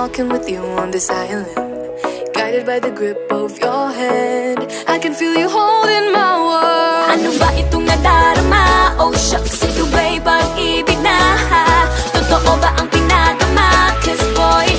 walking with you on this island, guided by the grip of your hand. I can feel you holding my world. Ano ba itong nadarama? Oh shucks, ito ba'y pag-ibig na? Totoo ba ang pinagama? 'Cause boy,